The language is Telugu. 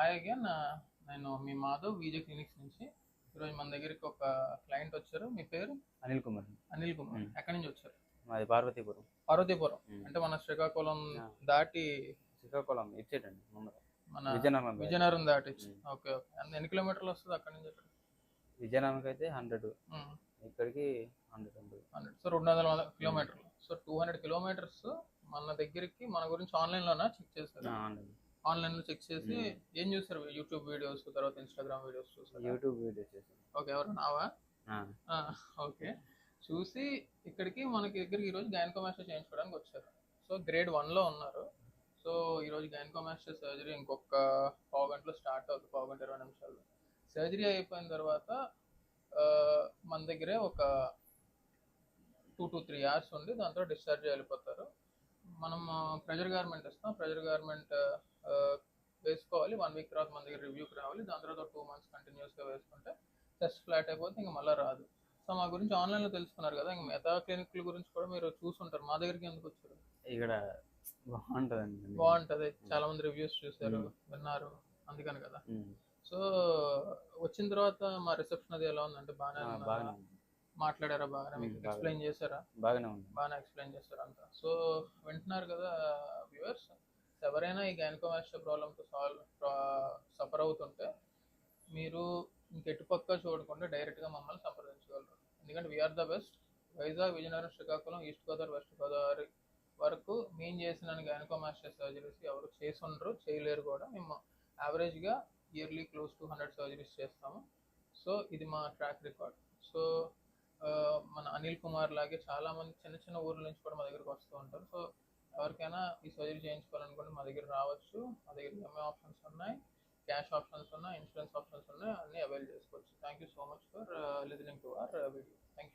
Hi again. నేను మీ మాధవ్ విజే క్లినిక్స్ నుంచి. ఈరోజు మన దగ్గరికి ఒక క్లయింట్ వచ్చారు. మీ పేరు? అనిల్ కుమార్. అనిల్ కుమార్. ఎక్కడి నుంచి వచ్చారు? మాది పార్వతీపురం. పార్వతీపురం అంటే మన శ్రీకాకుళం దాటి శ్రీకాకుళం ఇచ్చేటండి మన విజయనగరం విజయనగరం దాటి. Okay okay. ఎన్ని కిలోమీటర్లు వస్తుంది అక్కడి నుంచి? విజయనగరంకి అయితే 100, ఇక్కడికి 100. సో 200 కిలోమీటర్లు. సో 200 కిలోమీటర్స్ మన దగ్గరికి మన గురించి ఆన్లైన్లోనా చెక్ చేస్తారు? ఆన్లైన్లో చెక్ చేసి ఏం చూస్తారు? యూట్యూబ్ వీడియోస్, తర్వాత ఇన్స్టాగ్రామ్ వీడియోస్ చూస్తారు? యూట్యూబ్ వీడియోస్ చేసాను. ఓకే. ఎవరు నావా? ఓకే. చూసి ఇక్కడికి మనకి దగ్గరికి ఈరోజు గైనకోమాస్టియా చేయించుకోవడానికి వచ్చారు. సో గ్రేడ్ 1లో ఉన్నారు. సో ఈరోజు గైనకోమాస్టియా సర్జరీ ఇంకొక పావు గంటలో స్టార్ట్ అవుతుంది, పావు గంట 20 నిమిషాల్లో. సర్జరీ అయిపోయిన తర్వాత మన దగ్గరే ఒక 2 to 3 hours ఉండి దాంతో డిశ్చార్జ్ వెళ్ళిపోతారు. మనం ప్రెజర్ గార్మెంట్ ఇస్తాం. ప్రెజర్ గార్మెంట్ వేసుకోవాలి. 1 week తర్వాత మన దగ్గర రివ్యూకి రావాలి. దాని తర్వాత 2 months కంటిన్యూస్గా వేసుకుంటే టెస్ట్ ఫ్లాట్ అయిపోతే ఇంకా మళ్ళీ రాదు. సో మా గురించి ఆన్లైన్లో తెలుసుకున్నారు కదా, ఇంకా మిగతా క్లినిక్ల గురించి కూడా మీరు చూసుంటారు. మా దగ్గరికి ఎందుకు వచ్చారు? ఇక్కడ బాగుంటుంది, చాలా మంది రివ్యూస్ చూసారు, విన్నారు, అందుకని కదా. సో వచ్చిన తర్వాత మా రిసెప్షన్ అది ఎలా ఉందంటే బాగానే మాట్లాడారా? బాగానే మీకు ఎక్స్ప్లెయిన్ చేశారా? బాగానే ఎక్స్ప్లెయిన్ చేశారు అంతా. సో వింటున్నారు కదా వ్యూవర్స్, ఎవరైనా ఈ గైనకోమాస్టియా ప్రాబ్లంతో సఫర్ అవుతుంటే మీరు ఇంకెటుపక్క చూడకుండా డైరెక్ట్గా మమ్మల్ని సంప్రదించగలరు. ఎందుకంటే we're the best. Vizag, Vizianagaram, Srikakulam, east Godavari, west Godavari వరకు మేము చేసిన గైనకోమాస్టియా సర్జరీస్ ఎవరు చేసి ఉండరు, చేయలేరు కూడా. మేము యావరేజ్గా ఇయర్లీ క్లోజ్ టు 100 సర్జరీస్ చేస్తాము. సో ఇది మా ట్రాక్ రికార్డ్. సో మన అనిల్ కుమార్ లాగే చాలామంది చిన్న చిన్న ఊర్ల నుంచి కూడా మా దగ్గరికి వస్తూ ఉంటారు. సో ఎవరికైనా ఈ సర్జరీ చేయించుకోవాలనుకుంటే మా దగ్గర రావచ్చు. మా దగ్గర ఎంఏ ఆప్షన్స్ ఉన్నాయి, క్యాష్ ఆప్షన్స్ ఉన్నాయి, ఇన్సూరెన్స్ ఆప్షన్స్ ఉన్నాయి, అన్నీ అవైల్ చేసుకోవచ్చు. Thank you so much for listening to our video. Thank you.